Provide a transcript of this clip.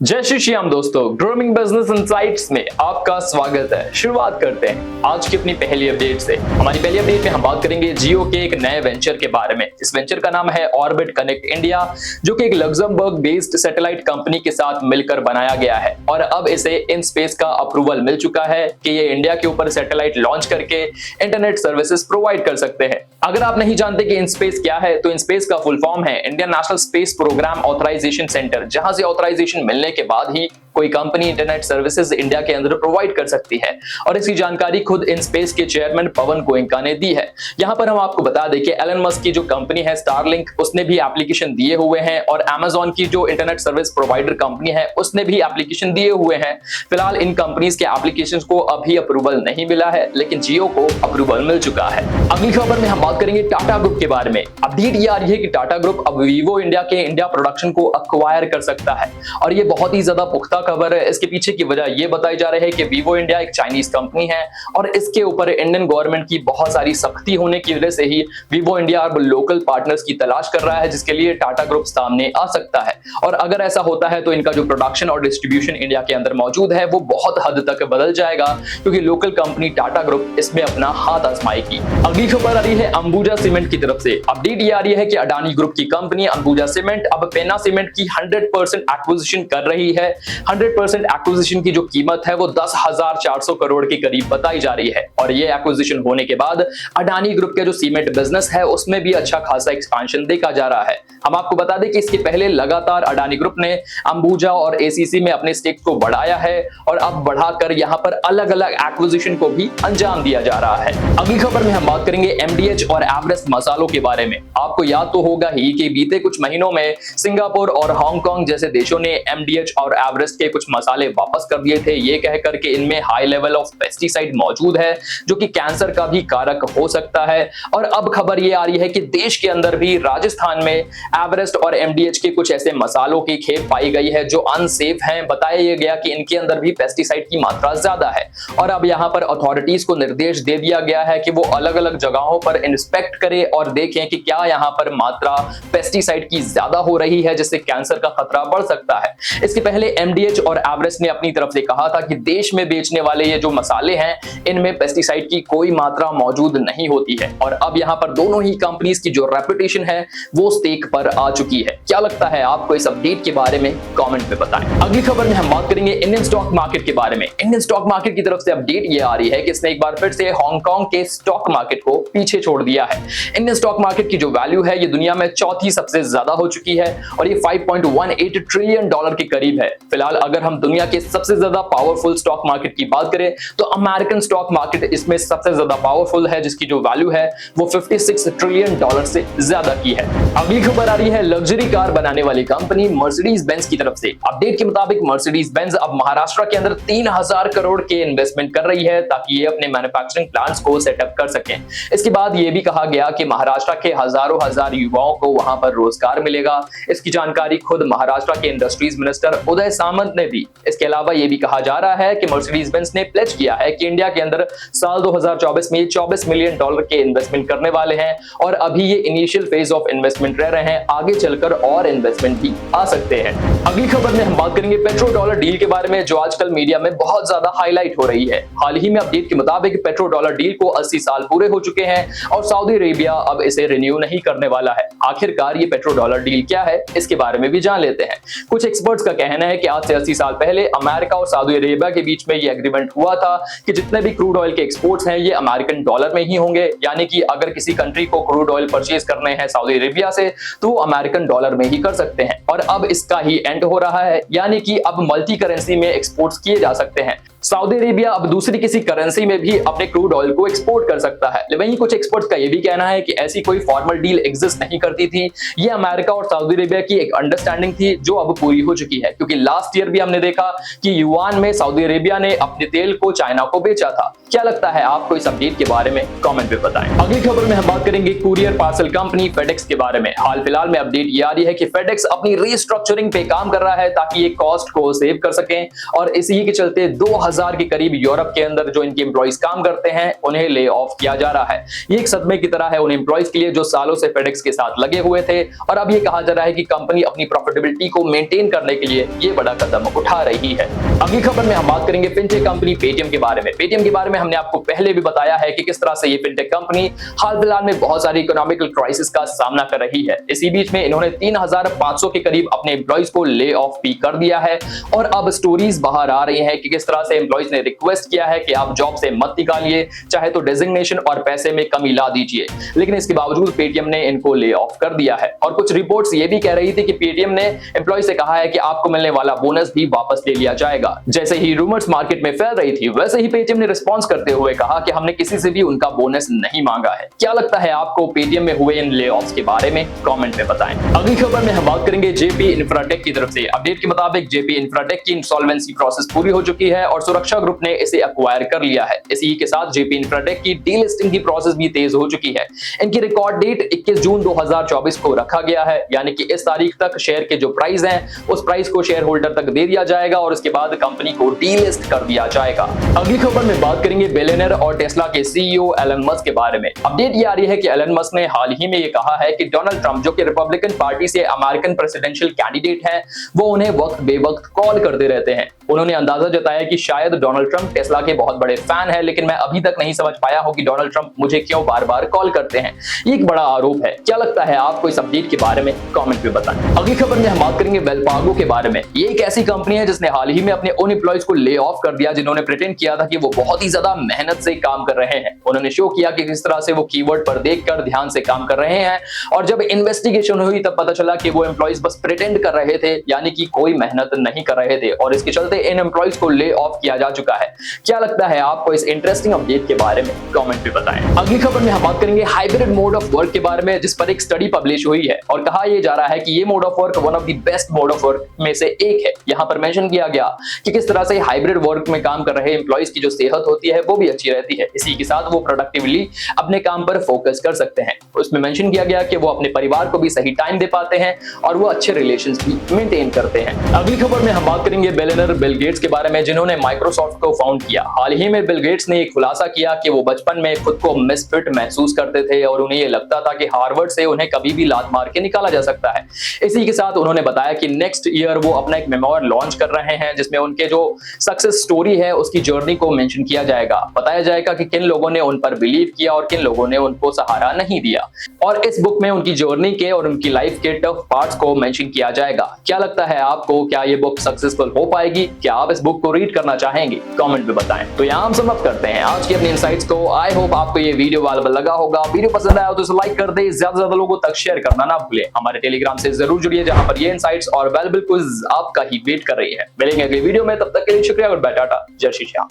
जय श्री श्याम दोस्तों, grooming business insights में आपका स्वागत है। शुरुआत करते हैं आज की अपनी पहली अपडेट से। हमारी पहली अपडेट में हम बात करेंगे जियो के एक नए वेंचर के बारे में। इस वेंचर का नाम है ऑर्बिट कनेक्ट इंडिया, जो कि एक लग्जमबर्ग बेस्ड सैटेलाइट कंपनी के साथ मिलकर बनाया गया है और अब इसे इन स्पेस का अप्रूवल मिल चुका है कि ये इंडिया के ऊपर सैटेलाइट लॉन्च करके इंटरनेट सर्विसेज प्रोवाइड कर सकते हैं। अगर आप नहीं जानते कि इन स्पेस क्या है, तो इन स्पेस का फुल फॉर्म है Indian national space programme authorisation centre, जहां से ऑथराइजेशन मिलने के बाद ही कोई कंपनी इंटरनेट सर्विसेज इंडिया के अंदर प्रोवाइड कर सकती है। और इसकी जानकारी खुद इन स्पेस के चेयरमैन पवन गोयनका ने दी है। यहां पर हम आपको बता दें कि एलन मस्क की जो कंपनी है स्टारलिंक, उसने भी एप्लीकेशन दिए हुए हैं और Amazon की जो इंटरनेट सर्विस प्रोवाइडर कंपनी है उसने भी एप्लीकेशन दिए हुए हैं। फिलहाल इन कंपनीज के एप्लीकेशंस को अभी अप्रूवल नहीं मिला है, लेकिन जियो को अप्रूवल मिल चुका है। अगली खबर में हम बात करेंगे टाटा ग्रुप के बारे में। अपडेट ये आ रही है कि टाटा ग्रुप अब वीवो इंडिया के इंडिया प्रोडक्शन को अक्वायर कर सकता है और ये बहुत ही ज्यादा पुख्ता खबर है। इसके पीछे की वजह यह बताई जा रही है कि वीवो इंडिया एक चाइनीज कंपनी है और इसके ऊपर इंडियन गवर्नमेंट की बहुत सारी सख्ती होने की वजह से ही वीवो इंडिया अब लोकल पार्टनर्स की तलाश कर रहा है, जिसके लिए टाटा ग्रुप सामने आ सकता है। और अगर ऐसा होता है तो इनका जो प्रोडक्शन और डिस्ट्रीब्यूशन इंडिया के अंदर मौजूद है वो बहुत हद तक बदल जाएगा, क्योंकि लोकल कंपनी टाटा ग्रुप इसमें अपना हाथ आजमाएगी। अगली खबर आ रही है अंबुजा सीमेंट की तरफ से। अपडेट ये आ रही है कि अडानी ग्रुप की कंपनी अंबुजा सीमेंट अब पेना सीमेंट की 100% एक्विजिशन कर रही है। 100% एक्विजिशन की जो कीमत है वो 10,400 करोड़ के करीब बताई जा रही है और ये एक्विजिशन होने के बाद अडानी ग्रुप के जो सीमेंट बिजनेस है उसमें भी अच्छा खासा एक्सपेंशन देखा जा रहा है। हम आपको बता दें कि इसके पहले लगातार अडानी ग्रुप ने अंबुजा और एसीसी में अपने स्टेक को बढ़ाया है और अब बढ़ाकर यहां पर अलग अलग एक्विजिशन को भी अंजाम दिया जा रहा है। अगली खबर में हम बात करेंगे एमडीएच और एवरेस्ट मसालों के बारे में। आपको याद तो होगा ही कि बीते कुछ महीनों में सिंगापुर और हांगकांग जैसे देशों ने एमडीएच और एवरेस्ट के कुछ मसाले वापस कर दिए थे, ये कहकर के इनमें हाई लेवल ऑफ पेस्टिसाइड मौजूद है जो कि कैंसर का भी कारक हो सकता है। और अब खबर ये आ रही है कि देश के अंदर भी राजस्थान में एवरेस्ट और एमडीएच के कुछ ऐसे मसालों की खेप पाई गई है जो अनसेफ हैं। बताया ये गया कि इनके अंदर भी पेस्टिसाइड की मात्रा ज्यादा है और अब यहाँ पर अथॉरिटीज को निर्देश दे दिया गया है कि वो अलग अलग जगहों पर इंस्पेक्ट करें और देखें कि क्या यहाँ पर मात्रा पेस्टिसाइड की ज्यादा हो रही है, जिससे कैंसर का खतरा बढ़ सकता है। इसके पहले एमडीएच और एवरेस्ट ने अपनी तरफ से कहा था कि देश में बेचने वाले ये जो मसाले हैं इनमें पेस्टिसाइड की कोई मात्रा मौजूद नहीं होती है। और अब यहाँ पर दोनों ही कंपनीज की जो रेपुटेशन है वो स्टेक पर आ चुकी है। क्या लगता है आपको इस अपडेट के बारे में, कमेंट में बताएं। अगली खबर में हम बात करेंगे इंडियन स्टॉक मार्केट के बारे में। इंडियन स्टॉक मार्केट की तरफ से अपडेट ये आ रही है कि इसने एक बार फिर से हांगकांग के स्टॉक मार्केट को पीछे छोड़ दिया है। इंडियन स्टॉक मार्केट की जो वैल्यू है ये दुनिया में चौथी सबसे ज्यादा हो चुकी है और ये $5.18 ट्रिलियन के करीब है। फिलहाल अगर हम दुनिया के सबसे ज्यादा पावरफुल स्टॉक मार्केट की बात करें तो अमेरिकन स्टॉक मार्केट इसमें सबसे ज्यादा पावरफुल है, जिसकी जो वैल्यू है वो $56 ट्रिलियन से ज्यादा की है। अगली खबर आ रही है लग्जरी कार बनाने वाली कंपनी मर्सिडीज बेंज की तरफ से। अपडेट के मुताबिक मर्सिडीज बेंज अब महाराष्ट्र के अंदर 3,000 करोड़ के इन्वेस्टमेंट कर रही है ताकि ये अपने मैन्युफैक्चरिंग प्लांट्स को सेटअप कर सकें। इसके बाद ये भी कहा गया कि महाराष्ट्र के हजारों हजार युवाओं को वहां पर रोजगार मिलेगा। इसकी जानकारी खुद महाराष्ट्र के इंडस्ट्रीज मिनिस्टर उदय सामंत ने दी। इसके अलावा यह भी कहा जा रहा है कि मर्सिडीज बेंज ने प्लेज किया है कि इंडिया के अंदर साल 2024 में $24 मिलियन के इन्वेस्टमेंट करने वाले हैं और अभी ये इनिशियल फेज ऑफ इन्वेस्टमेंट रह रहे हैं, आगे चलकर और इन्वेस्टमेंट भी आ सकते हैं। अगली खबर में हम बात करेंगे पेट्रो डॉलर डील के बारे में, जो आजकल मीडिया में बहुत ज्यादा हाईलाइट हो रही है। हाल ही में अपडेट के मुताबिक पेट्रो डॉलर डील को 80 साल पूरे हो चुके हैं और सऊदी अरेबिया अब इसे रिन्यू नहीं करने वाला है। आखिरकार ये पेट्रो डॉलर डील क्या है, इसके बारे में भी जान लेते हैं। कुछ एक्सपर्ट्स का कहना है कि आज से 80 साल पहले अमेरिका और सऊदी अरेबिया के बीच में ये एग्रीमेंट हुआ था कि जितने भी क्रूड ऑयल के एक्सपोर्ट्स हैं ये अमेरिकन डॉलर में ही होंगे, यानी कि अगर किसी कंट्री को क्रूड ऑयल परचेज करने हैं सऊदी अरेबिया से तो अमेरिकन डॉलर में ही कर सकते हैं। और अब इसका ही एंड हो रहा है, यानी कि अब मल्टी करेंसी में एक्सपोर्ट्स किए जा सकते हैं। सऊदी अरेबिया अब दूसरी किसी करेंसी में भी अपने क्रूड ऑयल को एक्सपोर्ट कर सकता है। वहीं कुछ एक्सपर्ट्स का यह भी कहना है कि ऐसी कोई फॉर्मल डील एग्जिस्ट नहीं करती थी, ये अमेरिका और सऊदी अरेबिया की एक अंडरस्टैंडिंग थी जो अब पूरी हो चुकी है, क्योंकि लास्ट ईयर भी हमने देखा कि युआन में सऊदी अरेबिया ने अपने तेल को चाइना को बेचा था। क्या लगता है आपको इस अपडेट के बारे में, कमेंट में बताएं। अगली खबर में हम बात करेंगे कुरियर पार्सल कंपनी फेडेक्स के बारे में। हाल फिलहाल में अपडेट ये आ रही है कि फेडेक्स अपनी रीस्ट्रक्चरिंग पे काम कर रहा है ताकि ये कॉस्ट को सेव कर सकें और इसी के चलते 2000 3000 के करीब यूरोप के अंदर जो इनके एम्प्लॉइज काम करते हैं उन्हें ले ऑफ किया जा रहा है। ये एक सदमे की तरह है उन एम्प्लॉइज के लिए जो सालों से फेडेक्स के साथ लगे हुए थे, और अब ये कहा जा रहा है कि कंपनी अपनी प्रॉफिटेबिलिटी को मेंटेन करने के लिए ये बड़ा कदम उठा रही है। अगली खबर में हम बात करेंगे फिनटेक कंपनी पेटीएम के बारे में। पेटीएम के बारे में हमने आपको पहले भी बताया है कि किस तरह से ये फिनटेक कंपनी हाल फिलहाल में बहुत सारी इकोनॉमिकल क्राइसिस का सामना कर रही है। इसी बीच में इन्होंने 3500 के करीब अपने एम्प्लॉइज को ले ऑफ भी कर दिया है, और अब स्टोरीज बाहर आ रही हैं कि किस तरह से एम्प्लॉइज ने रिक्वेस्ट किया है कि आप जॉब से मत निकालिए, चाहे तो डेजिग्नेशन और पैसे में कमी ला दीजिए, लेकिन इसके बावजूद पेटीएम ने इनको ले ऑफ कर दिया है। और कुछ रिपोर्ट्स ये भी कह रही थी कि पेटीएम ने एम्प्लॉय से कहा है कि आपको मिलने वाला बोनस भी वापस ले लिया जाएगा। जैसे ही रूमर्स मार्केट में फैल रही थी, वैसे ही पेटीएम ने रिस्पॉन्स करते हुए कहा कि हमने किसी से भी उनका बोनस नहीं मांगा है। क्या लगता है आपको पेटीएम में हुए इन ले ऑफ्स के बारे में? कमेंट में बताएं। अगली खबर में हम बात करेंगे जेपी इंफ्राटेक की तरफ से। अपडेट के मुताबिक जेपी इंफ्राटेक की इंसॉल्वेंसी प्रोसेस पूरी हो चुकी है और सुरक्षा ग्रुप ने इसे एक्वायर कर लिया है। इसी के साथ जेपी इंफ्राटेक की डीलिस्टिंग की प्रोसेस भी तेज हो चुकी है। इनकी रिकॉर्ड डेट 21 जून 2024 को रखा गया है, यानी कि इस तारीख तक शेयर के जो प्राइस हैं उस प्राइस को शेयर होल्डर तक दे दिया जाएगा और उसके बाद कंपनी को डीलिस्ट कर दिया जाएगा। अगली खबर में बात करेंगे बिलियनर और टेस्ला के सीईओ एलन मस्क के बारे में। अपडेट ये आ रही है कि एलन मस्क ने हाल ही में ये कहा है कि डोनाल्ड ट्रंप जो कि रिपब्लिकन पार्टी से अमेरिकन प्रेसिडेंशियल कैंडिडेट हैं, वो उन्हें वक्त बेवक्त कॉल करते रहते हैं। उन्होंने अंदाजा जताया कि शायद डोनाल्ड ट्रंप टेस्ला के बहुत बड़े फैन हैं, लेकिन मैं अभी तक नहीं समझ पाया हूं कि डोनाल्ड ट्रंप मुझे क्यों बार-बार कॉल करते हैं। ये एक बड़ा आरोप है। क्या लगता है आपको इस अपडेट के बारे में? कमेंट में बताएं। अगली खबर में हम बात करेंगे वेलपागो के बारे में। ये एक ऐसी कंपनी है जिसने हाल ही में अपने उन एम्प्लॉइज को ले ऑफ कर दिया जिन्होंने प्रिटेंड किया था कि वो बहुत ही ज्यादा मेहनत से काम कर रहे हैं। उन्होंने शो किया कि किस तरह से वो कीवर्ड पर देखकर ध्यान से काम कर रहे हैं, और जब इन्वेस्टिगेशन हुई तब पता चला कि वो एम्प्लॉइज बस प्रिटेंड कर रहे थे, यानी कि कोई मेहनत नहीं कर रहे थे, और इसके चलते इन एम्प्लॉइज को ले ऑफ किया जा चुका है। क्या लगता है आपको इस इंटरेस्टिंग अपडेट के बारे में? कमेंट में बताएं। अगली खबर में हम बात करेंगे हाइब्रिड मोड ऑफ वर्क के बारे में, जिस पर एक स्टडी पब्लिश हुई है और कहा यह जा रहा है कि ये mode of work one of the best mode of work में से एक है। यहां पर मेंशन किया गया कि किस तरह से हाइब्रिड वर्क में काम कर रहे एम्प्लॉइज की जो सेहत होती है वो भी अच्छी रहती है। इसी के साथ वो प्रोडक्टिवली अपने काम पर फोकस कर सकते हैं। उसमें मेंशन किया गया कि वो अपने परिवार को भी सही टाइम दे पाते हैं और वो अच्छे रिलेशंस भी मेंटेन करते हैं। अगली खबर में हम बात करेंगे बिलियनर बिल गेट्स के बारे में, जिन्होंने माइक्रोसॉफ्ट को फाउंड किया। हाल ही में बिल गेट्स ने एक खुलासा किया कि वो बचपन में खुद को मिसफिट महसूस करते थे और उन्हें ये लगता था कि हार्वर्ड से उन्हें कभी भी लात मार के निकाला जा सकता है। इसी के साथ उन्होंने बताया कि नेक्स्ट ईयर वो अपना एक मेमोर लॉन्च कर रहे हैं, जिसमें उनके जो सक्सेस स्टोरी है उसकी जर्नी को मेंशन किया जाएगा। बताया जाएगा कि किन लोगों ने उन पर बिलीव किया और किन लोगों ने उनको सहारा नहीं दिया, और इस बुक में उनकी जर्नी के और उनकी लाइफ के टफ पार्ट्स को मेंशन किया जाएगा। क्या लगता है आपको, क्या ये बुक सक्सेसफुल हो पाएगी? क्या आप इस बुक को रीड करना चाहेंगे? कमेंट में बताएं। तो यहाँ हम समाप्त करते हैं आज की अपनी इनसाइट्स को। आई होप आपको ये वीडियो वालेबल लगा होगा। वीडियो पसंद आया तो इसे लाइक कर दे, ज्यादा से ज्यादा लोगों तक शेयर करना ना भूलें। हमारे टेलीग्राम से जरूर जुड़िए, जहां पर ये इनसाइट्स और वैल्यूएबल क्विज आपका ही वेट कर रही है। मिलेंगे अगली वीडियो में, तब तक के लिए शुक्रिया और बाय टाटा, जय श्री श्याम।